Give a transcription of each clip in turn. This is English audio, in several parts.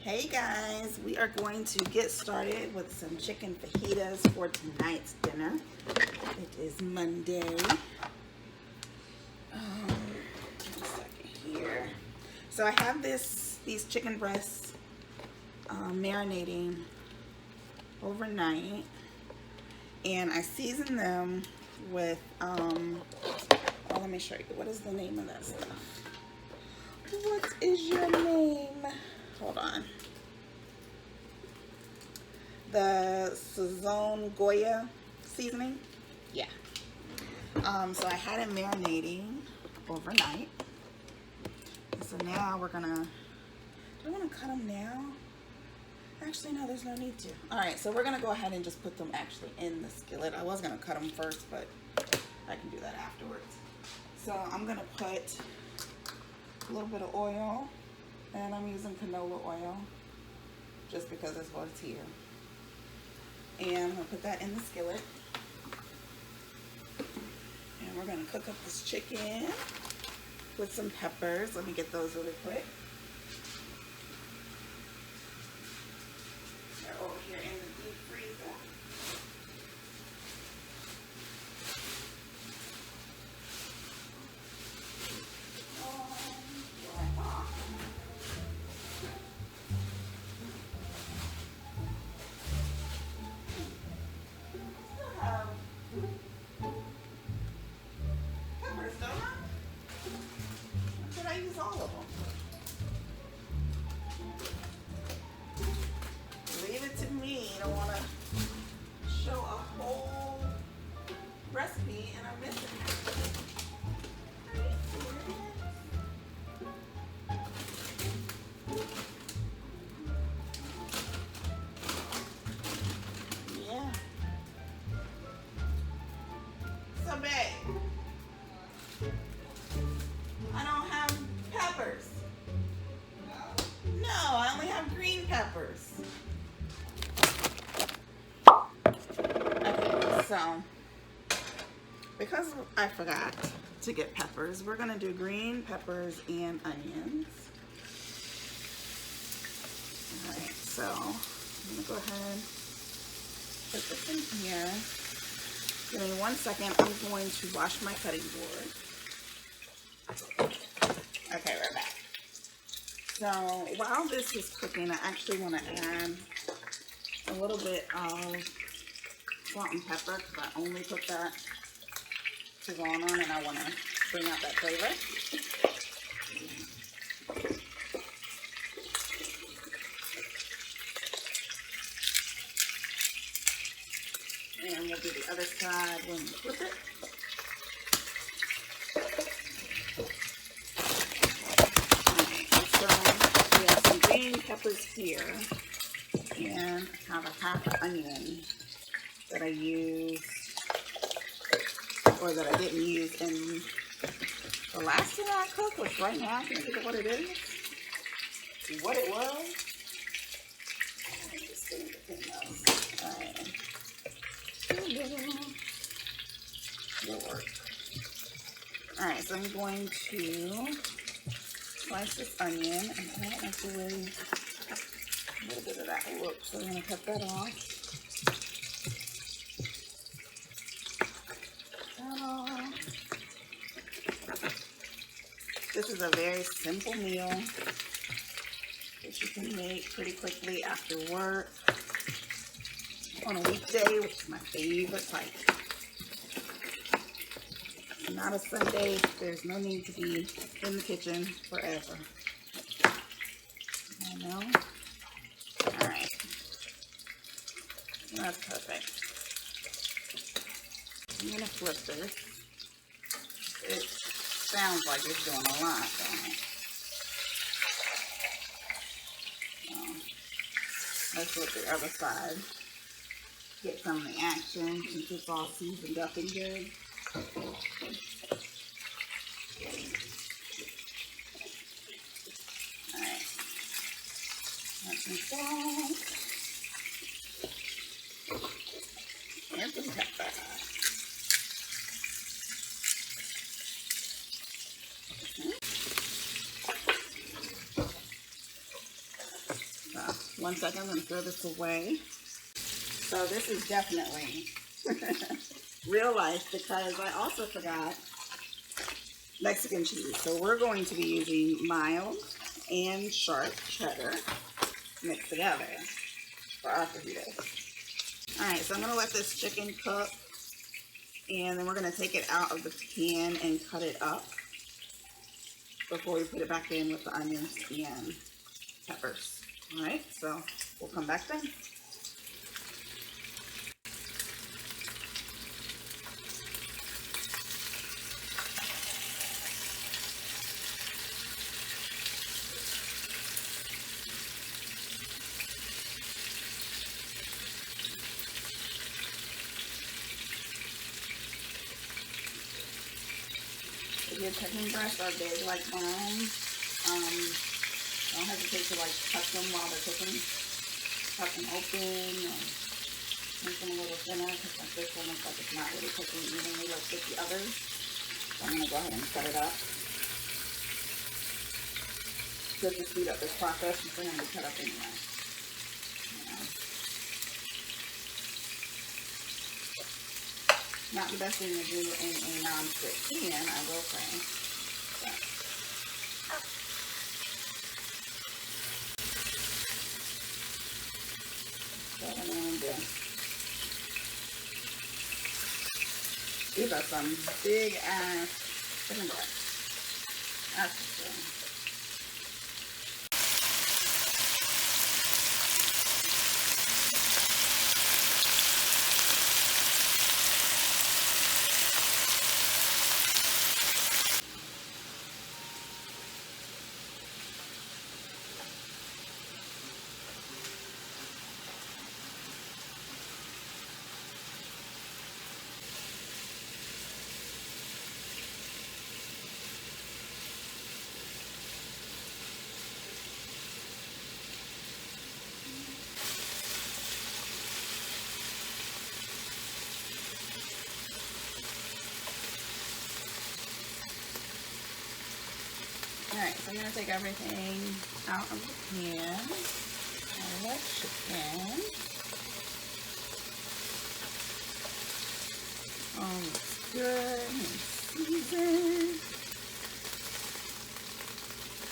Hey guys, we are going to get started with some chicken fajitas for tonight's dinner. It is Monday. Just a second here. So I have these chicken breasts marinating overnight, and I season them with let me show you. What is the name of that stuff? What is your name? Hold on. The Sazon Goya seasoning. Yeah. So I had it marinating overnight. So now we're gonna, do I want to cut them now? Actually, no, there's no need to. All right, so we're gonna go ahead and just put them actually in the skillet. I was gonna cut them first, but I can do that afterwards. So I'm gonna put a little bit of oil, and I'm using canola oil just because that's what's here. And I'm gonna put that in the skillet. And we're gonna cook up this chicken with some peppers. Let me get those really quick. They're over here in the deep freezer. All of them. Leave it to me. I don't want to show a whole recipe and I'm missing it. Yeah. So babe, I don't have peppers. No, I only have green peppers. Okay, so because I forgot to get peppers, we're gonna do green peppers and onions. All right, so I'm gonna go ahead and put this in here. Give me 1 second. I'm going to wash my cutting board. Okay, we're back. So while this is cooking, I actually want to add a little bit of salt and pepper because I only put that Sazon on and I want to bring out that flavor. And we'll do the other side when we flip it. Green peppers here, and I have a half an onion that I used, or that I didn't use in the last one I cooked, which right now I can't think of what it is, what it was. I'm just going to put those. Alright. It'll work. Alright, so I'm going to slice this onion, and I don't like the way a little bit of that looks, so I'm going to cut that off. This is a very simple meal that you can make pretty quickly after work on a weekday, which is my favorite type. Not a Sunday, there's no need to be in the kitchen forever. I know. Alright. That's perfect. I'm going to flip this. It sounds like it's doing a lot, don't it? Let's flip the other side. Get some of the action since it's all seasoned up and good. Alright. That's some salt. And some pepper. 1 second, I'm going to throw this away. So this is definitely real life because I also forgot Mexican cheese. So we're going to be using mild and sharp cheddar mixed together for our fajitas. Alright, so I'm going to let this chicken cook, and then we're going to take it out of the pan and cut it up before we put it back in with the onions and peppers. Alright, so we'll come back then. If your chicken breasts are big like mine, don't hesitate to like cut them while they're cooking. Cut them open or make them a little thinner because like this one looks like it's not really cooking evenly like with the others. So I'm going to go ahead and cut it up. Just to speed up this process, it's going to be cut up anyway. Not the best thing to do in a non-stick pan, I will say. So what I'm going to do. These are some big ass chicken breasts. That's for sure. Alright, so I'm going to take everything out of the pan, out of that chicken. Oh, it's good and seasoned.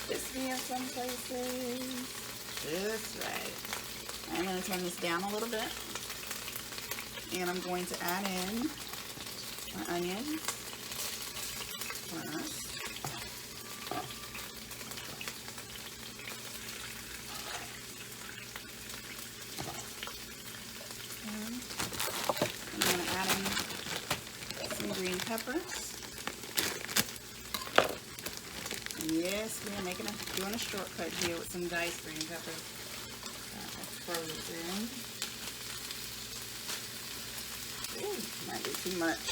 Crispy in some places. Just right. I'm going to turn this down a little bit. And I'm going to add in my onions first. Green peppers. And yes, we're doing a shortcut here with some diced green peppers. Frozen. Ooh, might be too much.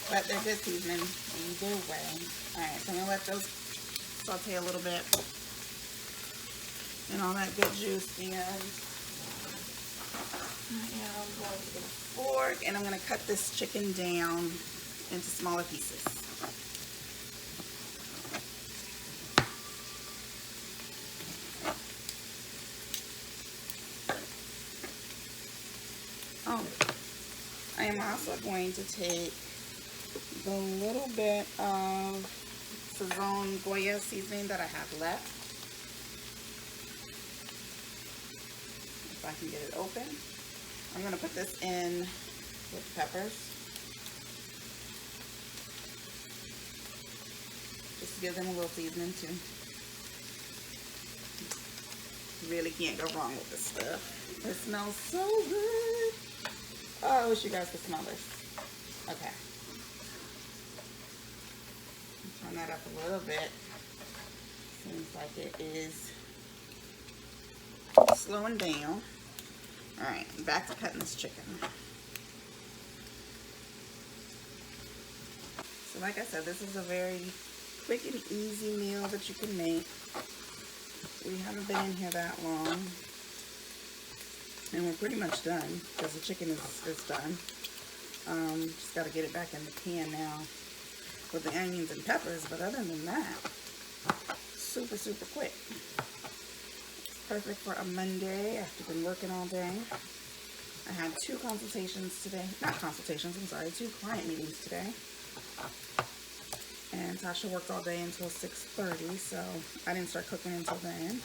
But they're good seasoning either way. Alright, so I'm going to let those saute a little bit. And all that good juice in. Now I'm going to get a fork and I'm going to cut this chicken down into smaller pieces. Oh, I am also going to take the little bit of Sazon Goya seasoning that I have left. If I can get it open. I'm going to put this in with peppers. Just to give them a little seasoning too. Really can't go wrong with this stuff. It smells so good. Oh, I wish you guys could smell this. Okay. Turn that up a little bit. Seems like it is slowing down. Alright, back to cutting this chicken. So like I said, this is a very quick and easy meal that you can make. We haven't been in here that long. And we're pretty much done because the chicken is done. Just got to get it back in the pan now with the onions and peppers. But other than that, super, super quick. perfect for a Monday after been working all day. I had 2 consultations today. Not consultations, I'm sorry, 2 client meetings today. And Tasha worked all day until 6:30, so I didn't start cooking until then.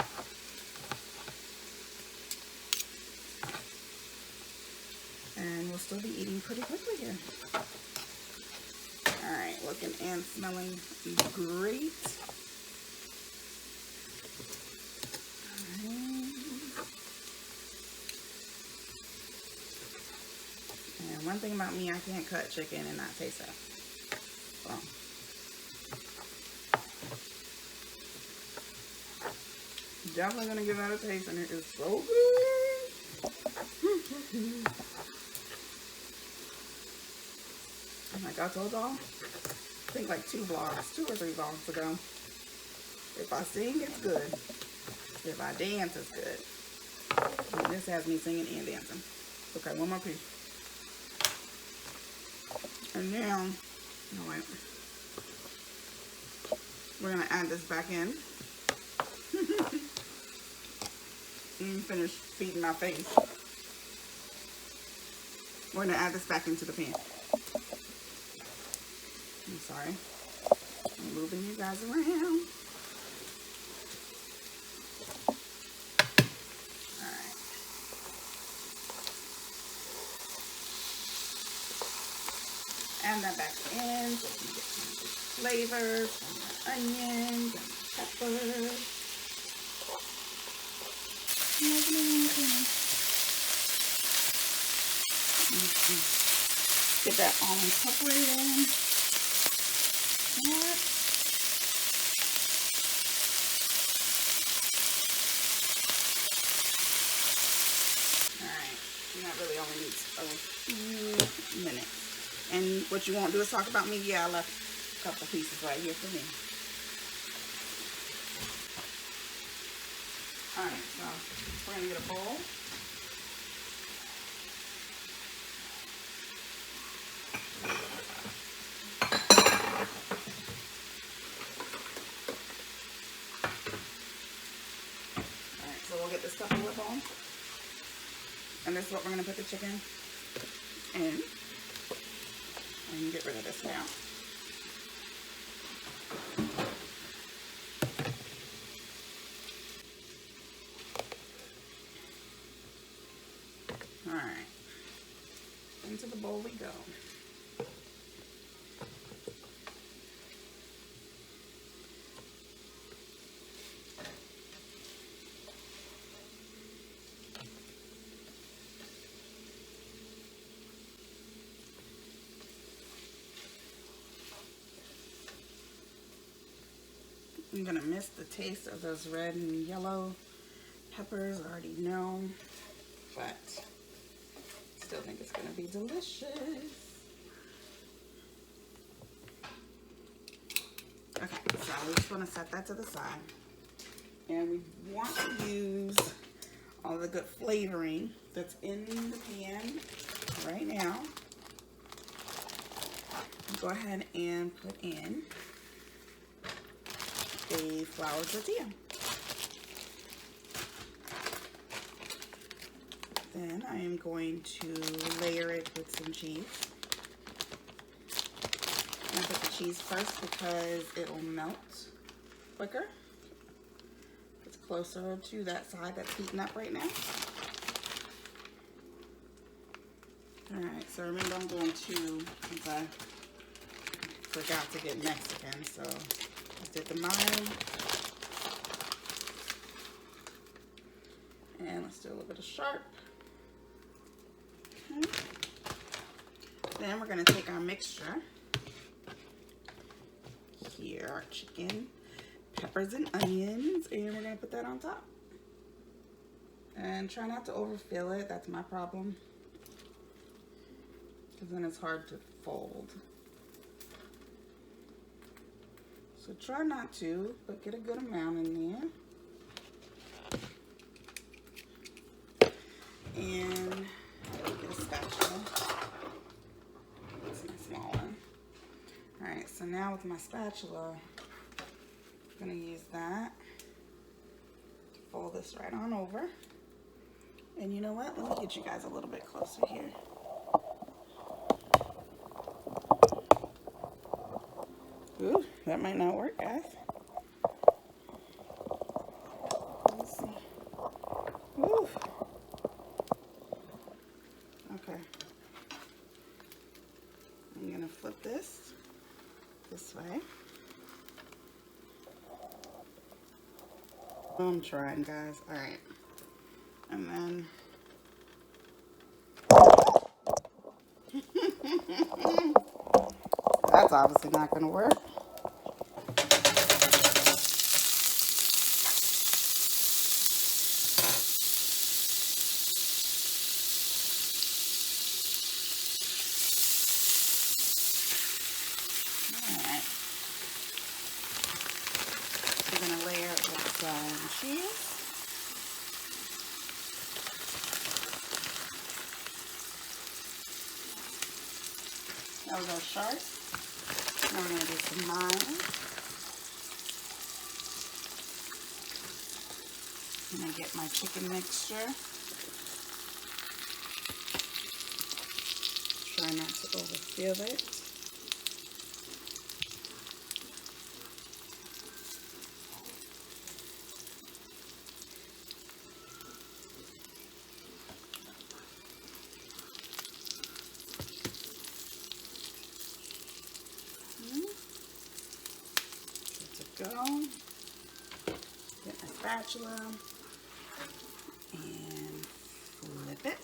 And we'll still be eating pretty quickly here. Alright, looking and smelling great. And one thing about me, I can't cut chicken and not taste it. So. Definitely gonna give that a taste, and it is so good. Like I told y'all, I think like 2 or 3 vlogs ago. If I sing, it's good. If I dance, it's good. And this has me singing and dancing. Okay, one more piece. And now, no wait. We're gonna add this back in. And finish feeding my face. We're gonna add this back into the pan. I'm sorry. I'm moving you guys around. Alright. Add that back in so you get some flavors from the onions and peppers. Get that all incorporated. Alright, that really only needs a few minutes. And what you won't do is talk about me. Yeah, I left a couple pieces right here for me. Alright, so we're going to get a bowl. Alright, so we'll get this Tupperware bowl. And this is what we're going to put the chicken in. And get rid of this now. Alright, into the bowl we go. I'm gonna miss the taste of those red and yellow peppers, I already know, but still think it's gonna be delicious. Okay, so we just want to set that to the side, and we want to use all the good flavoring that's in the pan right now. Go ahead and put in a flour tortilla. Then I am going to layer it with some cheese. I'm going to put the cheese first because it'll melt quicker. It's closer to that side that's heating up right now. Alright, so remember I'm going to, since I forgot to get Mexican, so I did the mild. And let's do a little bit of sharp. Okay. Then we're going to take our mixture. Here, our chicken, peppers and onions, and we're going to put that on top. And try not to overfill it, that's my problem. Because then it's hard to fold. So try not to, but get a good amount in there. And get a spatula. That's my small one. Alright, so now with my spatula, I'm going to use that to fold roll this right on over. And you know what? Let me get you guys a little bit closer here. Ooh, that might not work, guys. Let's see. Ooh. Okay. I'm gonna flip this way. I'm trying, guys. All right. And then that's obviously not gonna work. Alright. We're gonna layer it with some cheese. That was our sharp. Now we're gonna do some lime. I'm gonna get my chicken mixture. Try not to overfill it. Good to go. Get my spatula and flip it.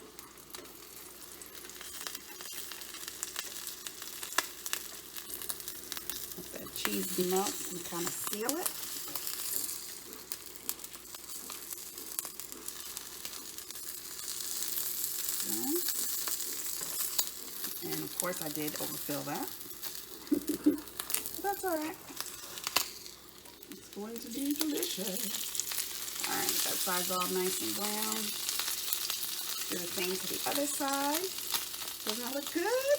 Let that cheese melt and kind of seal it. And of course I did overfill that. But that's alright. It's going to be delicious. Alright, that side's all nice and brown. Do the same to the other side. Doesn't that look good?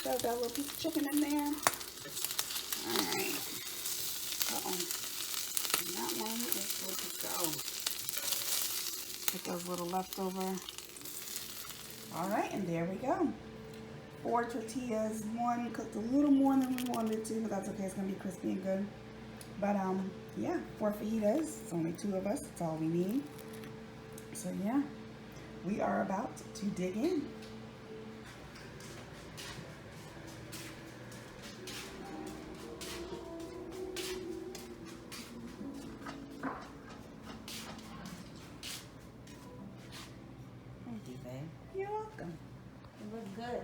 Got that little piece of chicken in there. Alright. Uh-oh. That one is good to go. Put those little leftover. Alright, and there we go. 4 tortillas. One cooked a little more than we wanted to, but that's okay. It's going to be crispy and good. But, yeah, 4 fajitas. It's only 2 of us. That's all we need. So, yeah, we are about to dig in. Thank you, babe. You're welcome. It looks good.